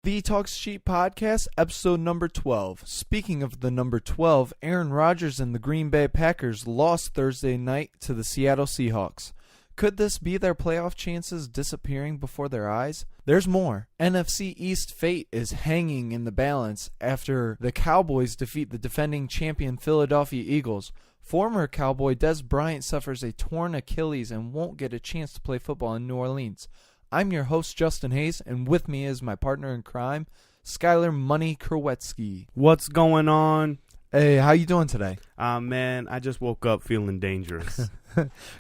The Talks Sheep Podcast, episode number 12. Speaking of the number 12, Aaron Rodgers and the Green Bay Packers lost Thursday night to the Seattle Seahawks. Could this be their playoff chances disappearing before their eyes? There's more. NFC East fate is hanging in the balance after the Cowboys defeat the defending champion Philadelphia Eagles. Former Cowboy Des Bryant suffers a torn Achilles and won't get a chance to play football in New Orleans. I'm your host, Justin Hayes, and with me is my partner in crime, Skylar Money Krowetsky. What's going on? Hey, how you doing today? Man, I just woke up feeling dangerous.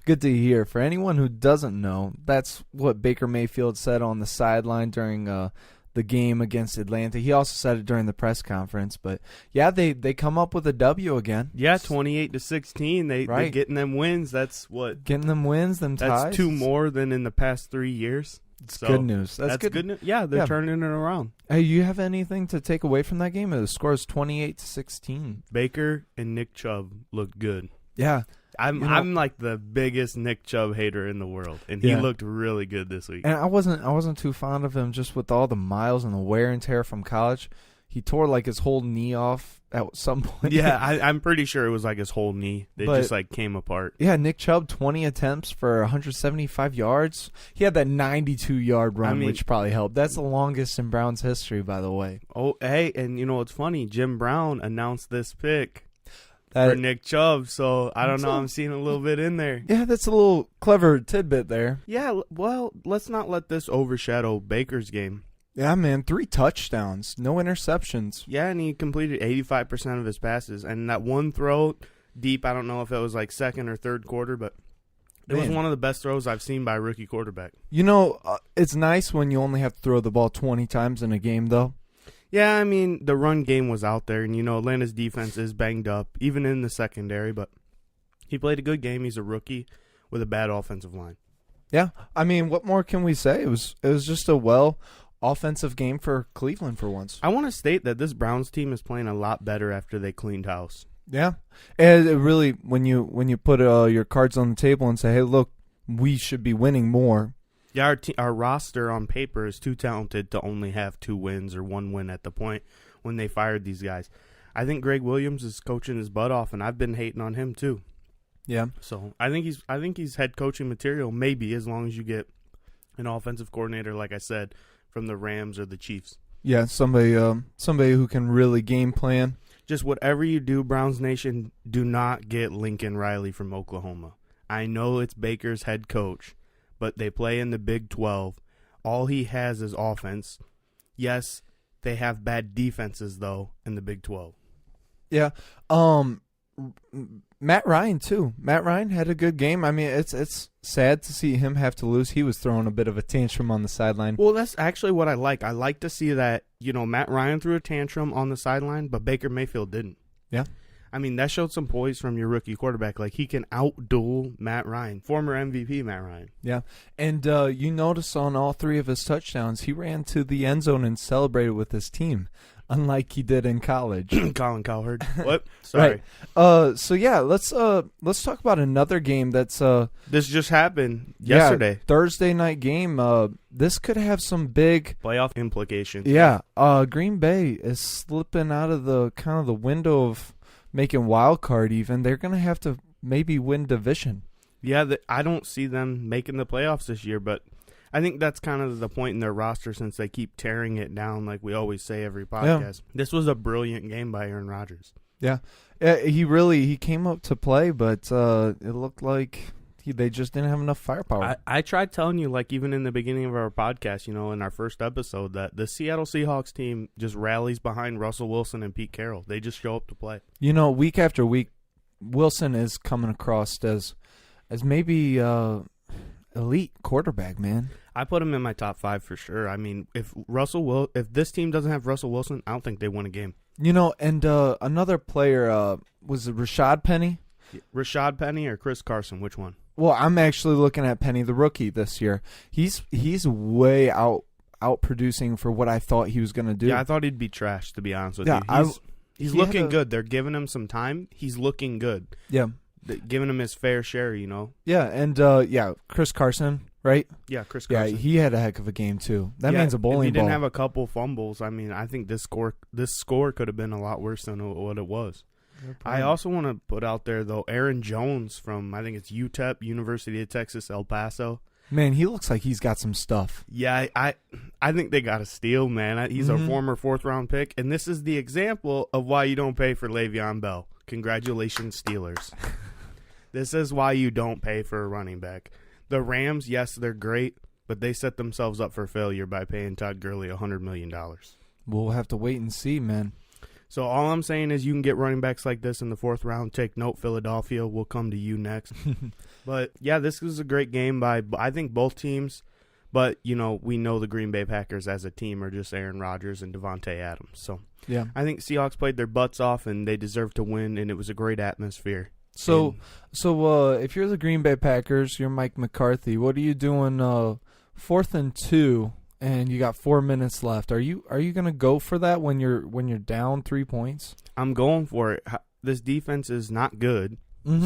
Good to hear. For anyone who doesn't know, that's what Baker Mayfield said on the sideline during the game against Atlanta. He also said it during the press conference. But, yeah, they come up with a W again. Yeah, 28-16. They're getting them wins. That's what? Getting them wins, them ties. That's two more than in the past 3 years. It's good news. That's good news. Yeah, they're turning it around. Hey, you have anything to take away from that game? The score is 28-16. Baker and Nick Chubb looked good. Yeah. I'm like the biggest Nick Chubb hater in the world, and he looked really good this week. And I wasn't too fond of him just with all the miles and the wear and tear from college. He tore like his whole knee off at some point. Yeah, I'm pretty sure it was like his whole knee. They just like came apart. Yeah, Nick Chubb, 20 attempts for 175 yards. He had that 92-yard run, which probably helped. That's the longest in Browns history, by the way. Oh, hey, and you know what's funny? Jim Brown announced this pick for Nick Chubb, so I don't know. I'm seeing a little bit in there. Yeah, that's a little clever tidbit there. Yeah, well, let's not let this overshadow Baker's game. Yeah, man, 3 touchdowns, no interceptions. Yeah, and he completed 85% of his passes. And that one throw deep, I don't know if it was like second or third quarter, but it was one of the best throws I've seen by a rookie quarterback. You know, it's nice when you only have to throw the ball 20 times in a game, though. Yeah, I mean, the run game was out there, and, you know, Atlanta's defense is banged up, even in the secondary, but he played a good game. He's a rookie with a bad offensive line. Yeah, I mean, what more can we say? It was just a offensive game for Cleveland for once. I want to state that this Browns team is playing a lot better after they cleaned house. Yeah, and it really, when you put your cards on the table and say, hey, look, we should be winning more. Yeah, our roster on paper is too talented to only have 2 wins or 1 win at the point when they fired these guys. I think Greg Williams is coaching his butt off, and I've been hating on him too. Yeah. So I think he's head coaching material, maybe, as long as you get an offensive coordinator, like I said, from the Rams or the Chiefs. Yeah, somebody who can really game plan. Just whatever you do, Browns Nation, do not get Lincoln Riley from Oklahoma. I know it's Baker's head coach, but they play in the Big 12. All he has is offense. Yes, they have bad defenses, though, in the Big 12. Yeah. Matt Ryan, too. Matt Ryan had a good game. I mean, it's sad to see him have to lose. He was throwing a bit of a tantrum on the sideline. Well, that's actually what I like. I like to see that, you know, Matt Ryan threw a tantrum on the sideline, but Baker Mayfield didn't. Yeah. I mean, that showed some poise from your rookie quarterback. Like, he can out-duel Matt Ryan, former MVP Matt Ryan. Yeah, and you notice on all 3 of his touchdowns, he ran to the end zone and celebrated with his team, unlike he did in college. Colin Cowherd. What? Sorry. Right. So yeah, let's talk about another game that's this just happened yesterday. Yeah, Thursday night game. This could have some big playoff implications. Yeah. Green Bay is slipping out of the kind of the window of making wild card even. They're going to have to maybe win division. Yeah, I don't see them making the playoffs this year, but I think that's kind of the point in their roster since they keep tearing it down like we always say every podcast. Yeah. This was a brilliant game by Aaron Rodgers. Yeah. He came up to play, but it looked like they just didn't have enough firepower. I tried telling you, like, even in the beginning of our podcast, you know, in our first episode, that the Seattle Seahawks team just rallies behind Russell Wilson and Pete Carroll. They just show up to play. You know, week after week, Wilson is coming across as maybe elite quarterback, man. I put him in my top 5 for sure. I mean, if this team doesn't have Russell Wilson, I don't think they win a game. You know, and another player was Rashad Penny. Rashad Penny or Chris Carson, which one? Well, I'm actually looking at Penny, the rookie, this year. He's way out producing for what I thought he was going to do. Yeah, I thought he'd be trash, to be honest with you. He's looking good. They're giving him some time. He's looking good. Yeah. Giving him his fair share, you know. Yeah, and Chris Carson, right? Yeah, Chris Yeah, Carson. he had a heck of a game too. That man's a bowling ball. He didn't ball. have a couple fumbles. I mean, I think this score could have been a lot worse than what it was. I also want to put out there, though, Aaron Jones from, I think it's UTEP, University of Texas, El Paso. Man, he looks like he's got some stuff. Yeah, I think they got a steal, man. He's a former fourth-round pick, and this is the example of why you don't pay for Le'Veon Bell. Congratulations, Steelers. This is why you don't pay for a running back. The Rams, yes, they're great, but they set themselves up for failure by paying Todd Gurley $100 million. We'll have to wait and see, man. So all I'm saying is you can get running backs like this in the fourth round. Take note, Philadelphia. We'll come to you next. But, yeah, this is a great game by, I think, both teams. But, we know the Green Bay Packers as a team are just Aaron Rodgers and Devontae Adams. So yeah, I think Seahawks played their butts off, and they deserve to win, and it was a great atmosphere. So if you're the Green Bay Packers, you're Mike McCarthy. What are you doing 4th and 2? And you got 4 minutes left. Are you gonna go for that when you're down 3 points? I'm going for it. This defense is not good,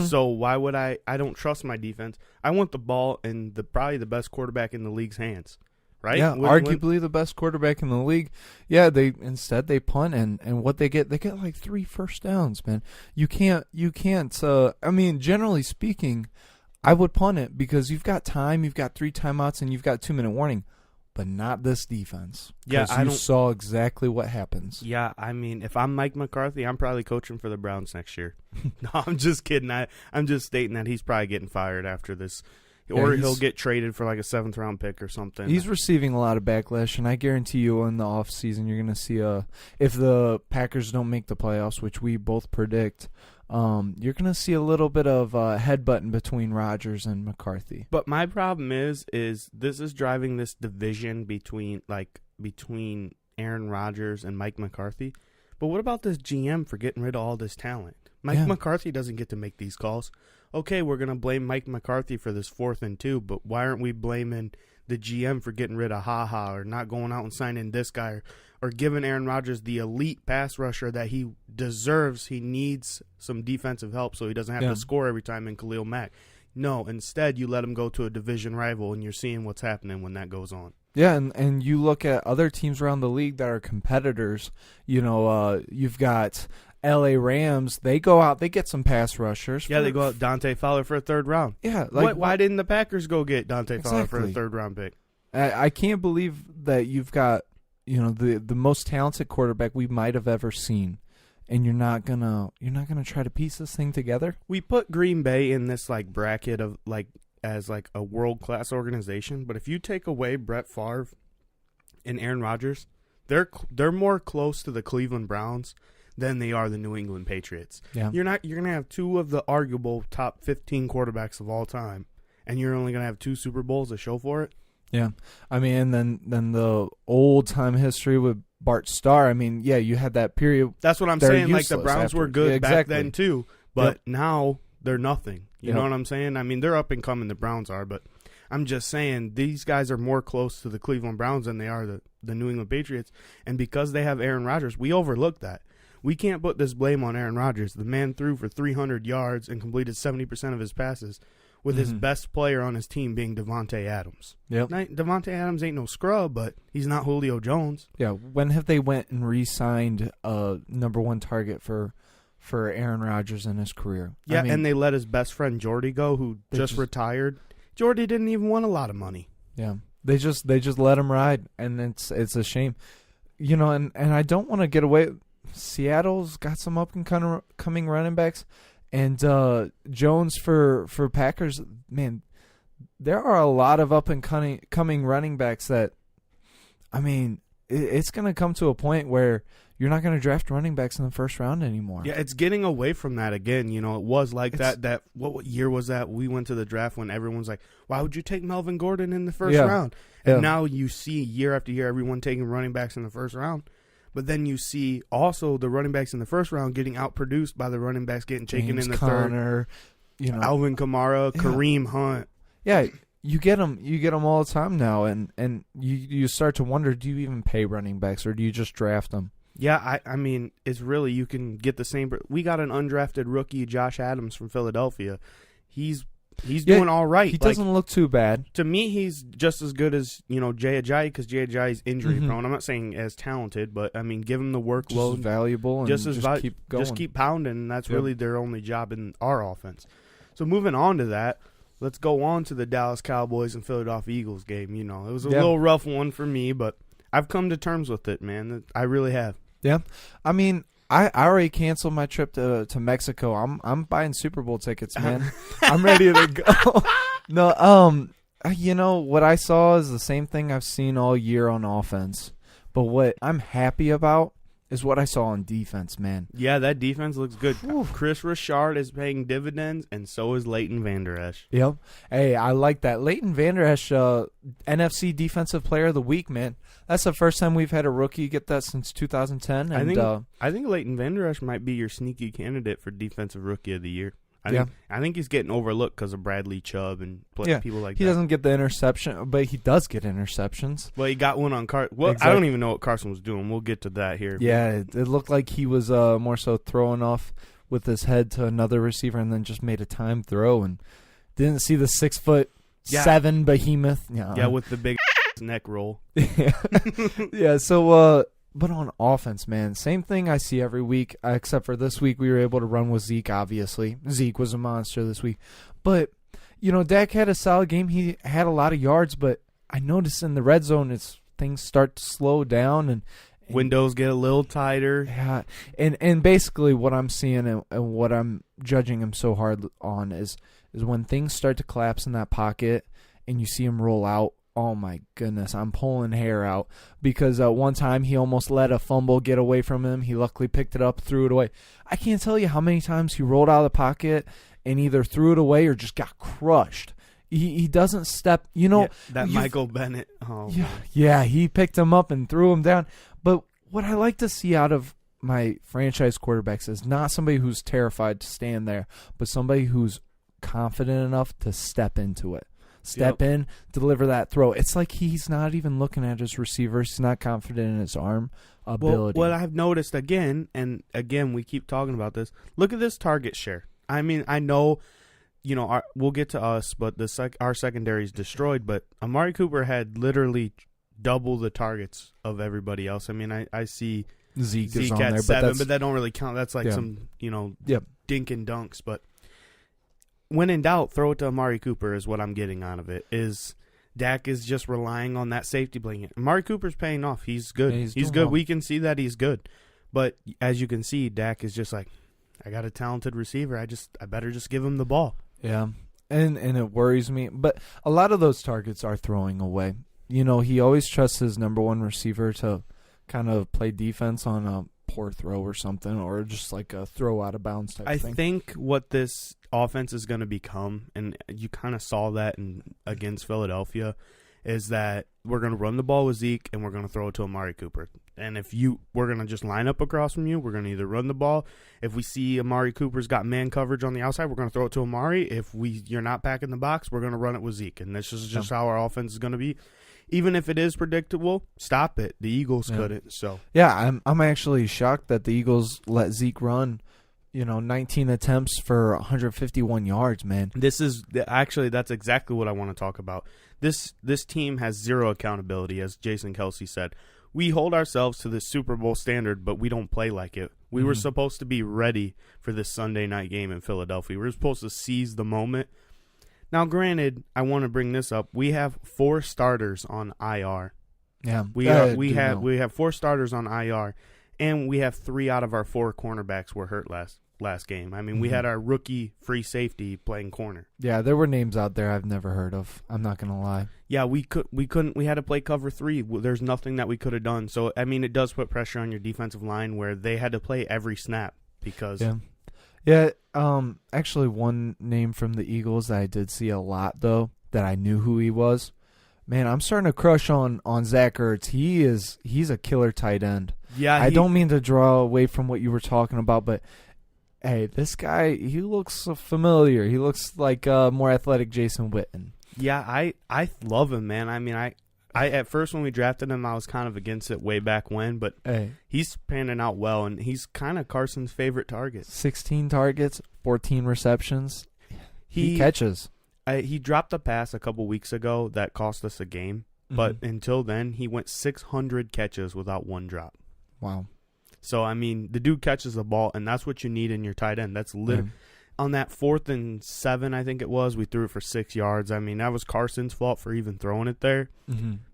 so why would I? I don't trust my defense. I want the ball in probably the best quarterback in the league's hands, right? Yeah, arguably the best quarterback in the league. Yeah, they punt and what they get like 3 first downs, man. You can't. I mean, generally speaking, I would punt it because you've got time. You've got 3 timeouts and you've got 2-minute warning. But not this defense. Yeah, you saw exactly what happens. Yeah, I mean, if I'm Mike McCarthy, I'm probably coaching for the Browns next year. No, I'm just kidding. I'm just stating that he's probably getting fired after this. Or he'll get traded for like a 7th-round pick or something. He's receiving a lot of backlash, and I guarantee you in the offseason you're going to see if the Packers don't make the playoffs, which we both predict, you're going to see a little bit of headbutting between Rodgers and McCarthy. But my problem is this is driving this division between Aaron Rodgers and Mike McCarthy. But what about this GM for getting rid of all this talent? Mike McCarthy doesn't get to make these calls. Okay, we're going to blame Mike McCarthy for this 4th and 2, but why aren't we blaming the GM for getting rid of Ha-Ha or not going out and signing this guy or giving Aaron Rodgers the elite pass rusher that he deserves? He needs some defensive help so he doesn't have to score every time in Khalil Mack. No, instead you let him go to a division rival, and you're seeing what's happening when that goes on. Yeah, and you look at other teams around the league that are competitors. You've got L.A. Rams. They go out, they get some pass rushers. Yeah, they go out Dante Fowler for a 3rd round. Yeah, why didn't the Packers go get Dante Fowler for a 3rd-round pick? I can't believe that you've got the most talented quarterback we might have ever seen, and you're not gonna try to piece this thing together. We put Green Bay in this bracket of as a world-class organization, but if you take away Brett Favre and Aaron Rodgers, they're more close to the Cleveland Browns than they are the New England Patriots. Yeah. You're going to have 2 of the arguable top 15 quarterbacks of all time, and you're only going to have 2 Super Bowls to show for it. Yeah. I mean, then the old-time history with Bart Starr, I mean, yeah, you had that period. That's what I'm saying. The Browns were good back then, too, but now they're nothing. You know what I'm saying? I mean, they're up and coming, the Browns are, but I'm just saying these guys are more close to the Cleveland Browns than they are the New England Patriots, and because they have Aaron Rodgers, we overlook that. We can't put this blame on Aaron Rodgers. The man threw for 300 yards and completed 70% of his passes with his best player on his team being Devontae Adams. Yep. Devontae Adams ain't no scrub, but he's not Julio Jones. Yeah, when have they went and re-signed a number 1 target for Aaron Rodgers in his career? Yeah, and they let his best friend Jordy go, who just retired. Jordy didn't even want a lot of money. Yeah, they just let him ride, and it's a shame. And I don't want to get away. Seattle's got some up-and-coming running backs, and Jones for Packers, man, there are a lot of up-and-coming running backs that, I mean, it's going to come to a point where you're not going to draft running backs in the 1st round anymore. Yeah, it's getting away from that again. It was like that. What year was that? We went to the draft when everyone's like, why would you take Melvin Gordon in the 1st round? And now you see year after year everyone taking running backs in the 1st round. But then you see also the running backs in the 1st round getting outproduced by the running backs getting taken in the Conner, 3rd. Alvin Kamara, Kareem Hunt. Yeah, you get them all the time now, and you start to wonder, do you even pay running backs or do you just draft them? Yeah, I mean, it's really, you can get the same. We got an undrafted rookie, Josh Adams from Philadelphia. He's he's doing all right. He doesn't look too bad. To me, he's just as good as, Jay Ajayi, because Jay Ajayi's injury prone. I'm not saying as talented, but I mean, give him the workload. Just valuable, and just keep going. Just keep pounding, and that's really their only job in our offense. So moving on to that, let's go on to the Dallas Cowboys and Philadelphia Eagles game. It was a little rough one for me, but I've come to terms with it, man. I really have. Yeah, I mean, I already canceled my trip to Mexico. I'm buying Super Bowl tickets, man. I'm ready to go. No, what I saw is the same thing I've seen all year on offense. But what I'm happy about is what I saw on defense, man. Yeah, that defense looks good. Whew. Chris Richard is paying dividends, and so is Leighton Vander Esch. Yep. Hey, I like that. Leighton Vander Esch, NFC Defensive Player of the Week, man. That's the first time we've had a rookie get that since 2010. And, I think Leighton Vander Esch might be your sneaky candidate for Defensive Rookie of the Year. I think he's getting overlooked because of Bradley Chubb and people like that. He doesn't get the interception, but he does get interceptions. Well, he got one on Carson. Well, exactly. I don't even know what Carson was doing. We'll get to that here. Yeah, it looked like he was more so throwing off with his head to another receiver and then just made a timed throw and didn't see the 6'7" behemoth. Yeah, with the big neck roll. Yeah, so... But on offense, man, same thing I see every week, except for this week we were able to run with Zeke, obviously. Zeke was a monster this week. But, Dak had a solid game. He had a lot of yards, but I noticed in the red zone things start to slow down. And windows get a little tighter. Yeah, and basically what I'm seeing and what I'm judging him so hard on is when things start to collapse in that pocket and you see him roll out. Oh, my goodness, I'm pulling hair out because one time he almost let a fumble get away from him. He luckily picked it up, threw it away. I can't tell you how many times he rolled out of the pocket and either threw it away or just got crushed. He doesn't step, Michael Bennett. Oh, yeah, he picked him up and threw him down. But what I like to see out of my franchise quarterbacks is not somebody who's terrified to stand there, but somebody who's confident enough to step into it. Step in, deliver that throw. It's like he's not even looking at his receivers. He's not confident in his arm ability. Well, what I've noticed again, we keep talking about this. Look at this target share. I mean, I know, we'll get to us, but our secondary is destroyed. But Amari Cooper had literally double the targets of everybody else. I mean, I see Zeke is on at there, 7, but that don't really count. That's like some, dink and dunks, but. When in doubt, throw it to Amari Cooper is what I'm getting out of it. Dak is just relying on that safety blanket. Amari Cooper's paying off. He's good. Yeah, he's good. Well. We can see that he's good. But as you can see, Dak is just like, I got a talented receiver. I better just give him the ball. Yeah, and it worries me. But a lot of those targets are throwing away. He always trusts his number one receiver to kind of play defense on a poor throw or something, or just like a throw out of bounds type thing. I think what this offense is going to become, and you kind of saw that against Philadelphia, is that we're going to run the ball with Zeke and we're going to throw it to Amari Cooper. And we're going to just line up across from you. We're going to either run the ball. If we see Amari Cooper's got man coverage on the outside, we're going to throw it to Amari. If you're not packing the box, we're going to run it with Zeke. And this is just how our offense is going to be. Even if it is predictable, stop it. The Eagles couldn't. So yeah, I'm actually shocked that the Eagles let Zeke run. 19 attempts for 151 yards, man. That's exactly what I want to talk about. This team has zero accountability, as Jason Kelsey said. We hold ourselves to this Super Bowl standard, but we don't play like it. We were supposed to be ready for this Sunday night game in Philadelphia. We were supposed to seize the moment. Now, granted, I want to bring this up. We have 4 starters on IR. Yeah, we have 4 starters on IR, and we have 3 out of our 4 cornerbacks were hurt last game. I mean, we had our rookie free safety playing corner. Yeah, there were names out there I've never heard of. I'm not gonna lie. Yeah, we couldn't. We had to play cover 3. There's nothing that we could have done. So I mean, it does put pressure on your defensive line where they had to play every snap because. Yeah. Actually, one name from the Eagles that I did see a lot though that I knew who he was. Man, I'm starting to crush on Zach Ertz. He's a killer tight end. Yeah, I don't mean to draw away from what you were talking about, but. Hey, this guy, he looks familiar. He looks like more athletic Jason Witten. Yeah, I love him, man. I mean, I at first when we drafted him, I was kind of against it way back when, but he's panning out well, and he's kind of Carson's favorite target. 16 targets, 14 receptions. He catches. He dropped a pass a couple weeks ago that cost us a game, but until then, he went 600 catches without one drop. Wow. So, I mean, the dude catches the ball, and that's what you need in your tight end. That's literally on that 4th and 7, I think it was. We threw it for 6 yards. I mean, that was Carson's fault for even throwing it there.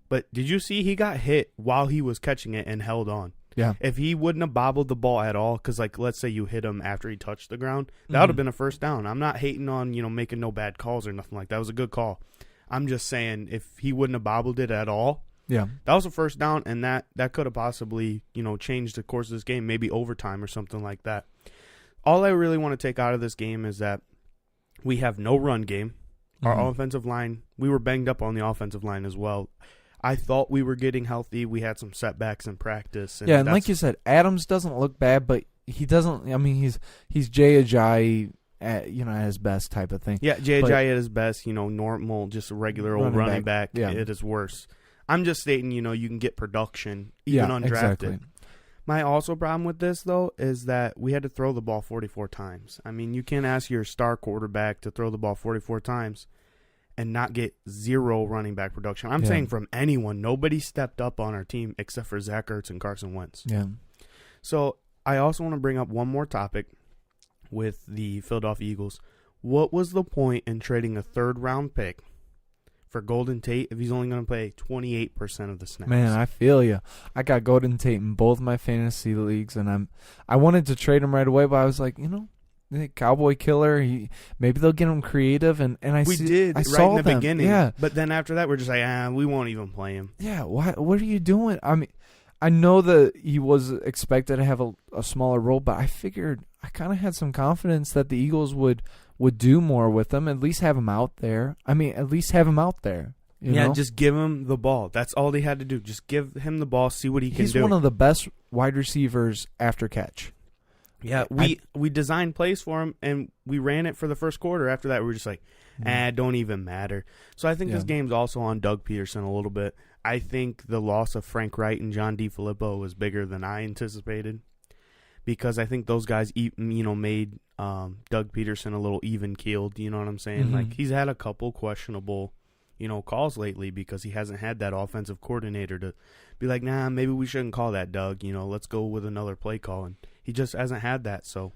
But did you see he got hit while he was catching it and held on? Yeah. If he wouldn't have bobbled the ball at all, because, like, let's say you hit him after he touched the ground, that would have been a first down. I'm not hating on, making no bad calls or nothing like that. It was a good call. I'm just saying if he wouldn't have bobbled it at all, that was a first down, and that could have possibly, changed the course of this game, maybe overtime or something like that. All I really want to take out of this game is that we have no run game. Our offensive line, we were banged up on the offensive line as well. I thought we were getting healthy. We had some setbacks in practice. And like you said, Adams doesn't look bad, but he doesn't. I mean, he's Jay Ajayi at his best type of thing. Yeah, Jay Ajayi at his best. Normal, just a regular old running back. Yeah. It is worse. I'm just stating, you can get production even undrafted. Exactly. My also problem with this, though, is that we had to throw the ball 44 times. I mean, you can't ask your star quarterback to throw the ball 44 times and not get zero running back production. I'm saying from anyone. Nobody stepped up on our team except for Zach Ertz and Carson Wentz. Yeah. So I also want to bring up one more topic with the Philadelphia Eagles. What was the point in trading a 3rd-round pick for Golden Tate if he's only going to play 28% of the snaps? Man, I feel you. I got Golden Tate in both my fantasy leagues, and I wanted to trade him right away, but I was like, Cowboy killer. Maybe they'll get him creative, and I saw in the beginning. Yeah, but then after that, we're just like, we won't even play him. Yeah, what are you doing? I mean, I know that he was expected to have a smaller role, but I figured I kind of had some confidence that the Eagles would do more with him. At least have him out there. I mean, at least have him out there. You know? Just give him the ball. That's all they had to do. Just give him the ball, see what he can do. He's one of the best wide receivers after catch. Yeah, we designed plays for him, and we ran it for the first quarter. After that, we were just like, don't even matter. So I think this game's also on Doug Peterson a little bit. I think the loss of Frank Wright and John DeFilippo was bigger than I anticipated because I think those guys, made Doug Peterson a little even-keeled, you know what I'm saying? Like, he's had a couple questionable, calls lately because he hasn't had that offensive coordinator to be like, nah, maybe we shouldn't call that, Doug. Let's go with another play call. And he just hasn't had that, so.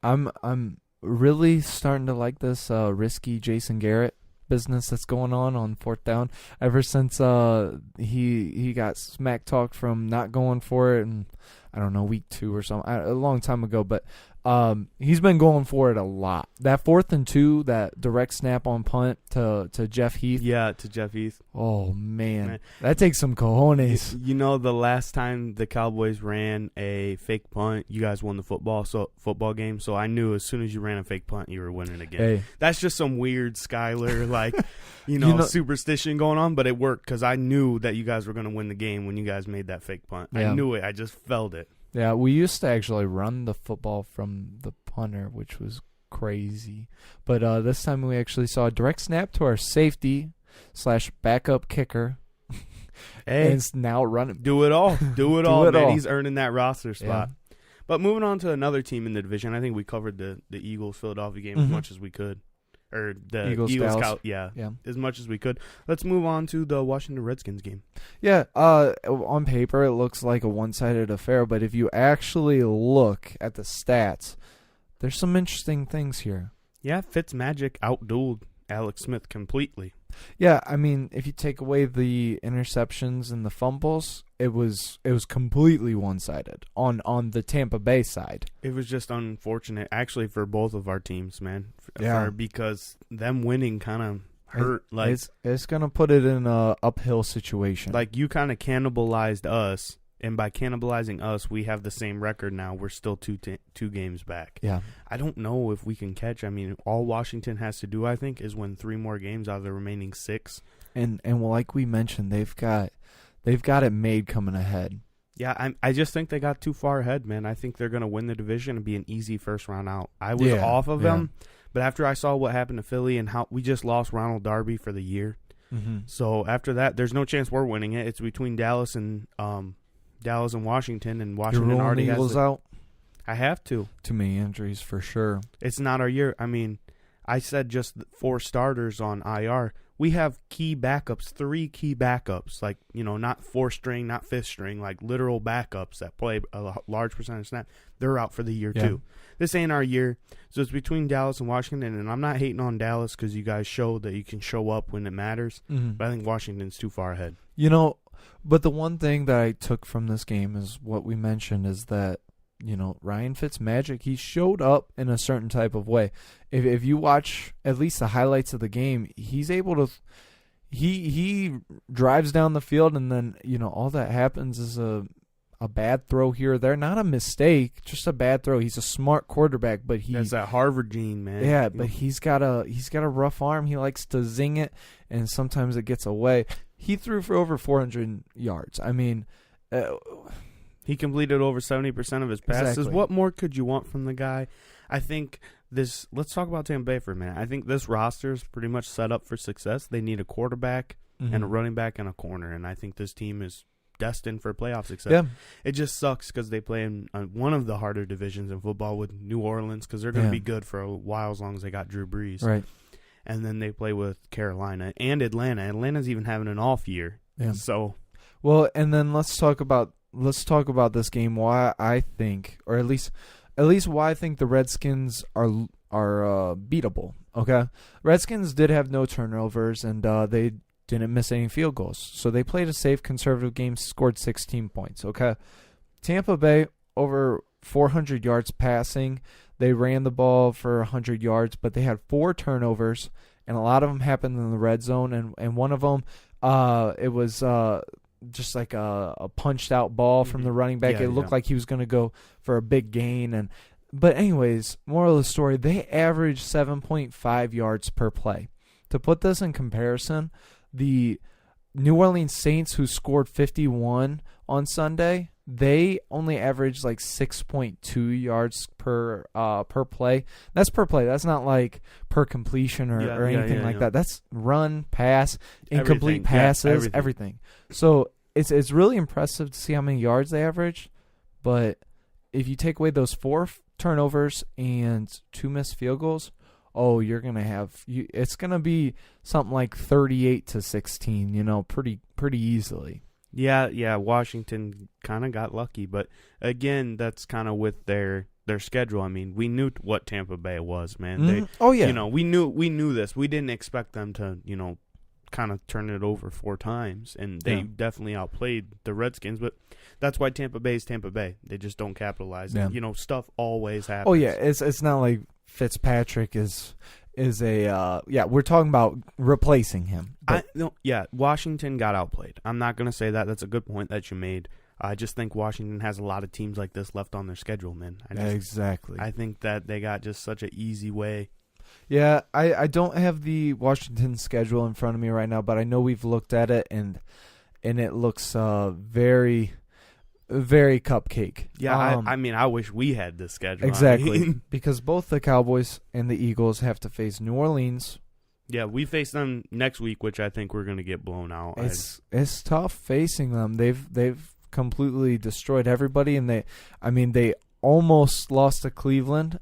I'm really starting to like this risky Jason Garrett business that's going on 4th down. Ever since he got smack talked from not going for it, and I don't know, week 2 or something, a long time ago, but he's been going for it a lot. That 4th and 2, that direct snap on punt to Jeff Heath. Yeah, to Jeff Heath. Oh, man. That takes some cojones. The last time the Cowboys ran a fake punt, you guys won the football game, so I knew as soon as you ran a fake punt, you were winning again. Hey. That's just some weird Skyler, superstition going on, but it worked because I knew that you guys were going to win the game when you guys made that fake punt. Yeah. I knew it. I just felt it. Yeah, we used to actually run the football from the punter, which was crazy. But this time we actually saw a direct snap to our safety / backup kicker. Hey, and it's now running. Do it all. Do it all, man. He's earning that roster spot. Yeah. But moving on to another team in the division, I think we covered the Eagles-Philadelphia game as much as we could. Or the Eagles Scout, as much as we could. Let's move on to the Washington Redskins game. Yeah, on paper it looks like a one-sided affair, but if you actually look at the stats, there's some interesting things here. Yeah, Fitzmagic outdueled Alex Smith completely. Yeah, I mean, if you take away the interceptions and the fumbles, it was completely one-sided on the Tampa Bay side. It was just unfortunate, actually, for both of our teams, man. Yeah, because them winning kind of hurt. It's gonna put it in a uphill situation. Like, you kind of cannibalized us. And by cannibalizing us, we have the same record now. We're still two games back. Yeah. I don't know if we can catch. I mean, all Washington has to do, I think, is win 3 more games out of the remaining 6. And like we mentioned, they've got it made coming ahead. Yeah, I just think they got too far ahead, man. I think they're going to win the division and be an easy first round out. I was off of them, but after I saw what happened to Philly and how we just lost Ronald Darby for the year. Mm-hmm. So after that, there's no chance we're winning it. It's between Dallas and Washington, and Washington already has Eagles out. I have to. Too many injuries for sure. It's not our year. I mean, I said just 4 starters on IR. We have key backups, 3 key backups, like, not 4th string, not 5th string, like literal backups that play a large percentage of snap. They're out for the year too. This ain't our year. So it's between Dallas and Washington, and I'm not hating on Dallas because you guys showed that you can show up when it matters, but I think Washington's too far ahead. But the one thing that I took from this game is what we mentioned is that, Ryan Fitzmagic, he showed up in a certain type of way. If you watch at least the highlights of the game, he's able to he drives down the field, and then, all that happens is a bad throw here or there. Not a mistake, just a bad throw. He's a smart quarterback, but that's that Harvard gene, man. Yeah, but he's got a rough arm. He likes to zing it, and sometimes it gets away. He threw for over 400 yards. I mean, he completed over 70% of his passes. Exactly. What more could you want from the guy? I think let's talk about Tampa Bay for a minute. I think this roster is pretty much set up for success. They need a quarterback and a running back and a corner, and I think this team is destined for playoff success. Yeah. It just sucks because they play in one of the harder divisions in football with New Orleans, because they're going to be good for a while as long as they got Drew Brees. Right. And then they play with Carolina and Atlanta. Atlanta's even having an off year. Yeah. So, well, and then let's talk about this game. Why I think, or at least why I think the Redskins are beatable. Okay, Redskins did have no turnovers, and they didn't miss any field goals, so they played a safe, conservative game. Scored 16 points. Okay, Tampa Bay over 400 yards passing. They ran the ball for 100 yards, but they had 4 turnovers, and a lot of them happened in the red zone. And one of them, it was just like a punched out ball from the running back. It looked like he was going to go for a big gain. But anyways, moral of the story, they averaged 7.5 yards per play. To put this in comparison, the New Orleans Saints, who scored 51 on Sunday, they only averaged like 6.2 yards per play. That's per play. That's not like per completion or anything like that. That's run, pass, incomplete passes, everything. So it's really impressive to see how many yards they averaged. But if you take away those 4 turnovers and 2 missed field goals, you're gonna have it's gonna be something like 38-16. Pretty easily. Yeah, Washington kind of got lucky, but again, that's kind of with their schedule. I mean, we knew what Tampa Bay was, man. We knew this. We didn't expect them to, kind of turn it over 4 times, and they definitely outplayed the Redskins, but that's why Tampa Bay is Tampa Bay. They just don't capitalize. Yeah. And, stuff always happens. Oh yeah, it's not like Fitzpatrick is we're talking about replacing him. Washington got outplayed. I'm not going to say that. That's a good point that you made. I just think Washington has a lot of teams like this left on their schedule, man. Exactly. I think that they got just such an easy way. Yeah, I don't have the Washington schedule in front of me right now, but I know we've looked at it, and it looks very, very cupcake. Yeah, I wish we had this schedule. Exactly, because both the Cowboys and the Eagles have to face New Orleans. Yeah, we face them next week, which I think we're going to get blown out. It's tough facing them. They've completely destroyed everybody, and they almost lost to Cleveland,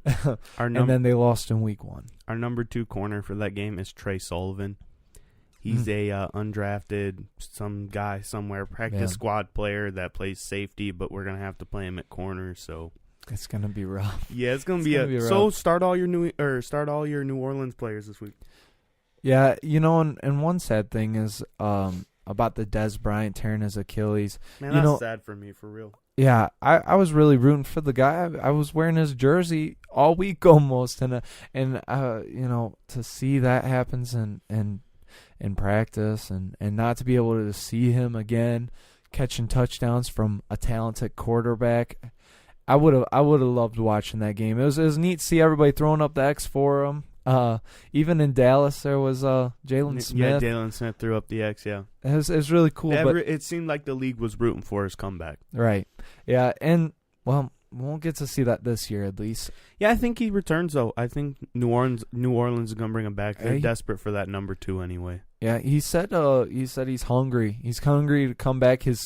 and then they lost in week 1. Our number 2 corner for that game is Trey Sullivan. He's a undrafted, some guy somewhere, practice squad player that plays safety, but we're going to have to play him at corner, so it's going to be rough. Yeah, it's going to be rough. So start all your New Orleans players this week. Yeah, and one sad thing is about the Dez Bryant tearing his Achilles. Man, that's sad for me, for real. Yeah, I was really rooting for the guy. I was wearing his jersey all week almost, and to see that happens and in practice and not to be able to see him again catching touchdowns from a talented quarterback, I would have loved watching that game. It was neat to see everybody throwing up the X for him. Even in Dallas, there was Jalen Smith. Yeah, Jalen Smith threw up the X. Yeah, it was really cool. But it seemed like the league was rooting for his comeback. Right. Yeah, and we won't get to see that this year at least. Yeah, I think he returns though. I think New Orleans is gonna bring him back. They're desperate for that number 2 anyway. Yeah, he said he's hungry. He's hungry to come back. His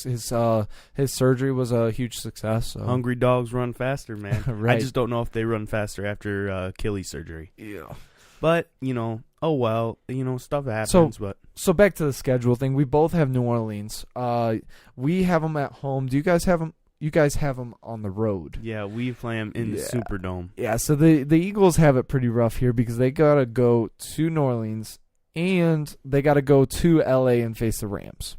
surgery was a huge success. So. Hungry dogs run faster, man. Right. I just don't know if they run faster after Achilles surgery. Yeah. But, oh well, stuff happens. So back to the schedule thing. We both have New Orleans. We have them at home. Do you guys have them? You guys have them on the road. Yeah, we play them in the Superdome. Yeah, so the Eagles have it pretty rough here because they got to go to New Orleans and they got to go to L.A. and face the Rams.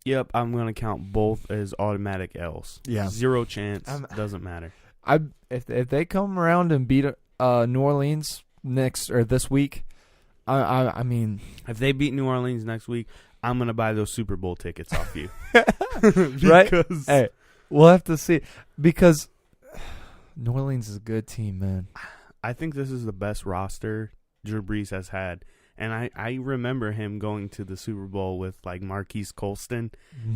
Yep, I'm going to count both as automatic L's. Yeah. 0 chance. Doesn't matter. If they come around and beat New Orleans this week, I mean, if they beat New Orleans next week, I'm going to buy those Super Bowl tickets off you. Right? Hey, we'll have to see because New Orleans is a good team, man. I think this is the best roster Drew Brees has had. And I remember him going to the Super Bowl with, like, Marquise Colston.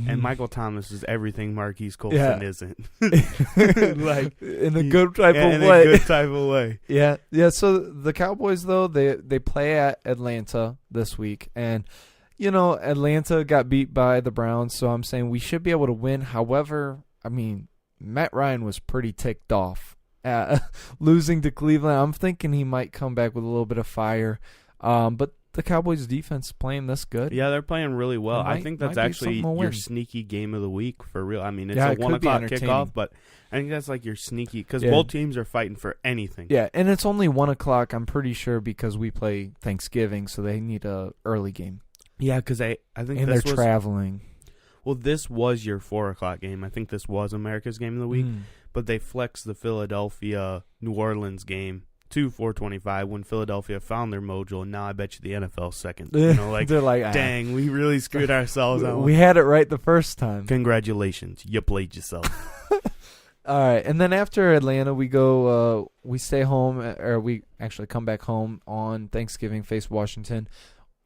And Michael Thomas is everything Marquise Colston isn't. Like, in a good type of way. In a good type of way. Yeah. Yeah, so the Cowboys, though, they play at Atlanta this week. And, Atlanta got beat by the Browns, so I'm saying we should be able to win. However, I mean, Matt Ryan was pretty ticked off at losing to Cleveland. I'm thinking he might come back with a little bit of fire. But the Cowboys' defense playing this good. Yeah, they're playing really well. I think that's actually your sneaky game of the week for real. I mean, it's a 1 o'clock kickoff, but I think that's like your sneaky because both teams are fighting for anything. Yeah, and it's only 1 o'clock, I'm pretty sure, because we play Thanksgiving, so they need a early game. Yeah, because I think they're traveling. Well, this was your 4 o'clock game. I think this was America's game of the week, but they flexed the Philadelphia-New Orleans game to 4:25 when Philadelphia found their mojo, and now I bet you the NFL's second. They're like, dang, we really screwed ourselves out. We had it right the first time. Congratulations, you played yourself. All right, and then after Atlanta, we go, we stay home, or we actually come back home on Thanksgiving, face Washington.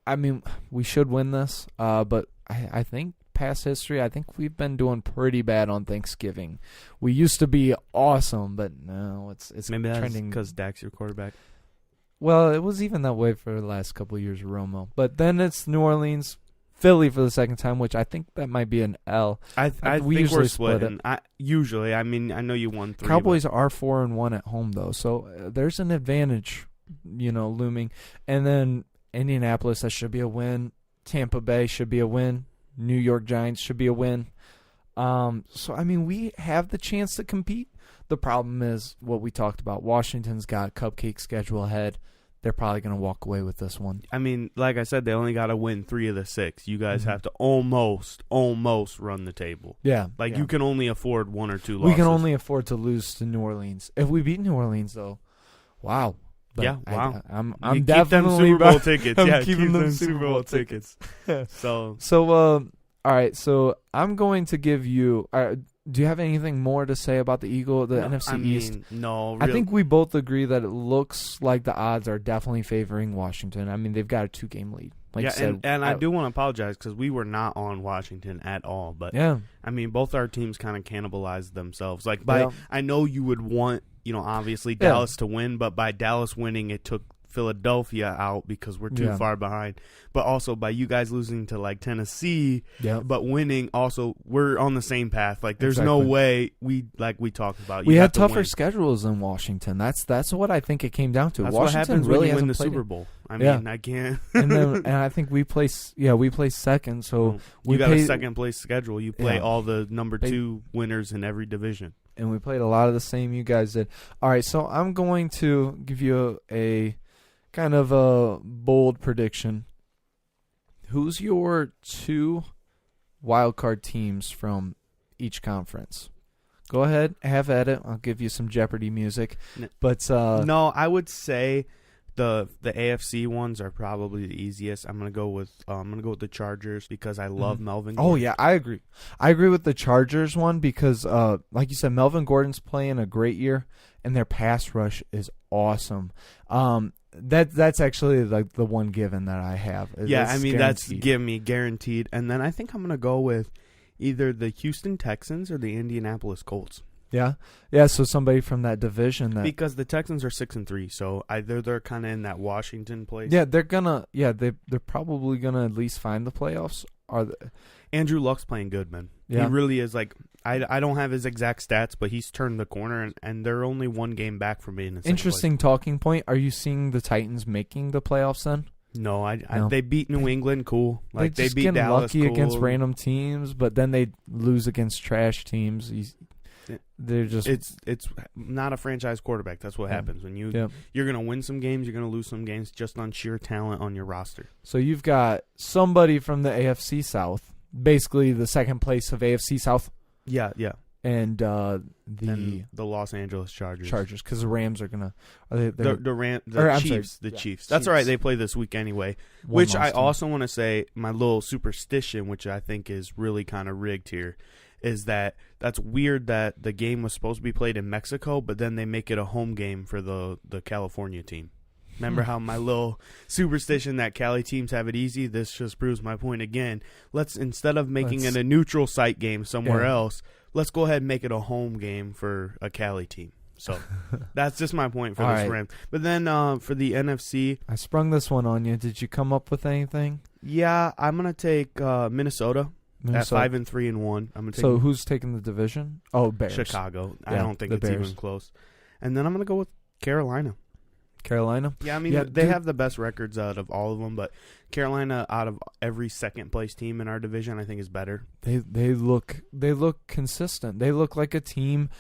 I mean, we should win this, but I think past history, I think we've been doing pretty bad on Thanksgiving. We used to be awesome, but no, it's maybe trending because Dak's your quarterback. Well, it was even that way for the last couple of years of Romo. But then it's New Orleans, Philly for the second time, which I think that might be an L. I think we're splitting. I know you won 3. Cowboys are 4-1 at home though, so there's an advantage, looming. And then Indianapolis, that should be a win. Tampa Bay should be a win. New York Giants should be a win. So, I mean, we have the chance to compete. The problem is what we talked about. Washington's got a cupcake schedule ahead. They're probably going to walk away with this one. I mean, like I said, they only got to win 3 of the 6. You guys have to almost run the table. Yeah. You can only afford 1 or 2 losses. We can only afford to lose to New Orleans. If we beat New Orleans, though, wow. But yeah, wow. I'm keep definitely them Super Bowl tickets. I'm keeping them Super Bowl tickets. So, all right. So I'm going to give you. Do you have anything more to say about the NFC East? No. I think we both agree that it looks like the odds are definitely favoring Washington. I mean, they've got a 2-game lead. Like you said, and I do want to apologize because we were not on Washington at all. But yeah, I mean, both our teams kind of cannibalized themselves. I know you would want, obviously Dallas to win, but by Dallas winning, it took Philadelphia out because we're too far behind. But also by you guys losing to Tennessee, but winning, also we're on the same path. There's no way we talked about. We had tougher schedules than Washington. That's what I think it came down to. That's Washington what happens really when you win the hasn't Super Bowl. I mean, I can't. and I think we place second. So you got a second place schedule. You play all the number 2 winners in every division. And we played a lot of the same you guys did. All right, so I'm going to give you a kind of a bold prediction. Who's your 2 wildcard teams from each conference? Go ahead, have at it. I'll give you some Jeopardy music. But no, I would say the AFC ones are probably the easiest. I'm gonna go with the Chargers because I love Melvin Gordon. Oh yeah, I agree. I agree with the Chargers one because like you said, Melvin Gordon's playing a great year and their pass rush is awesome. That's actually the one given that I have. Yeah, I mean that's guaranteed. And then I think I'm gonna go with either the Houston Texans or the Indianapolis Colts. Yeah. So somebody from that division because the Texans are 6-3, so either they're kind of in that Washington place. Yeah, they're probably gonna at least find the playoffs. Andrew Luck's playing good, man. Yeah. He really is. Like, I don't have his exact stats, but he's turned the corner, and they're only one game back from being in second Interesting talking point. Are you seeing the Titans making the playoffs then? No, No. they beat New England, cool. Like they just beat get Dallas, lucky cool. against random teams, but then they lose against trash teams. They're just It's not a franchise quarterback. That's what happens when you're gonna win some games, you're gonna lose some games just on sheer talent on your roster. So you've got somebody from the AFC South, basically the second place of AFC South. Yeah, And the Los Angeles Chargers, because the Rams are gonna the Chiefs, the Chiefs. That's Chiefs. all right. They play this week anyway. Which I also want to say, my little superstition, which I think is really kind of rigged here, is that's weird that the game was supposed to be played in Mexico, but then they make it a home game for the California team. Remember how my little superstition that Cali teams have it easy? This just proves my point again. Instead of making it a neutral site game somewhere else, let's go ahead and make it a home game for a Cali team. So that's just my point for this Rams. But then for the NFC, I sprung this one on you. Did you come up with anything? Yeah, I'm gonna take Minnesota. At 5-3-1. I'm gonna take so who's taking the division? Oh, Bears. Chicago. Yeah, I don't think it's Bears. even close. And then I'm gonna go with Carolina. Carolina? Yeah, I mean they have the best records out of all of them, but Carolina, out of every second place team in our division, I think is better. They look consistent. They look like a team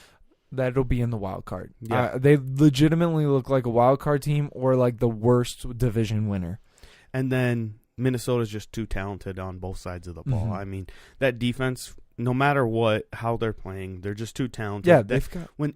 that'll be in the wild card. Yeah. They legitimately look like a wild card team or like the worst division winner. And then Minnesota's just too talented on both sides of the ball. Mm-hmm. I mean, that defense, no matter how they're playing, they're just too talented. Yeah,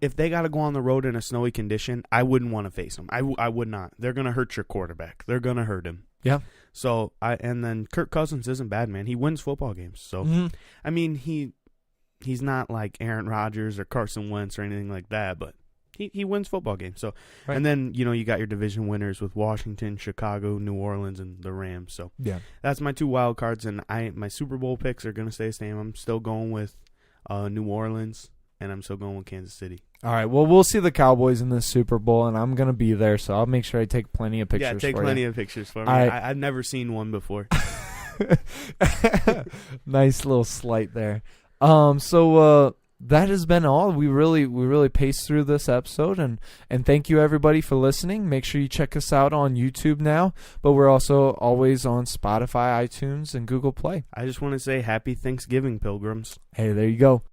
if they got to go on the road in a snowy condition, I wouldn't want to face them. I would not. They're gonna hurt your quarterback. They're gonna hurt him. Yeah. So and then Kirk Cousins isn't bad, man. He wins football games. So I mean, he's not like Aaron Rodgers or Carson Wentz or anything like that, but he wins football games. So, and then you got your division winners with Washington, Chicago, New Orleans, and the Rams. So that's my two wild cards, and my Super Bowl picks are gonna stay the same. I'm still going with New Orleans, and I'm still going with Kansas City. All right. Well, we'll see the Cowboys in this Super Bowl, and I'm gonna be there, so I'll make sure I take plenty of pictures. Yeah, take plenty of pictures for me. Right. I've never seen one before. Nice little slight there. So that has been all. We really paced through this episode, and thank you everybody for listening. Make sure you check us out on YouTube now, but we're also always on Spotify, iTunes, and Google Play. I just want to say happy Thanksgiving, pilgrims. Hey, there you go.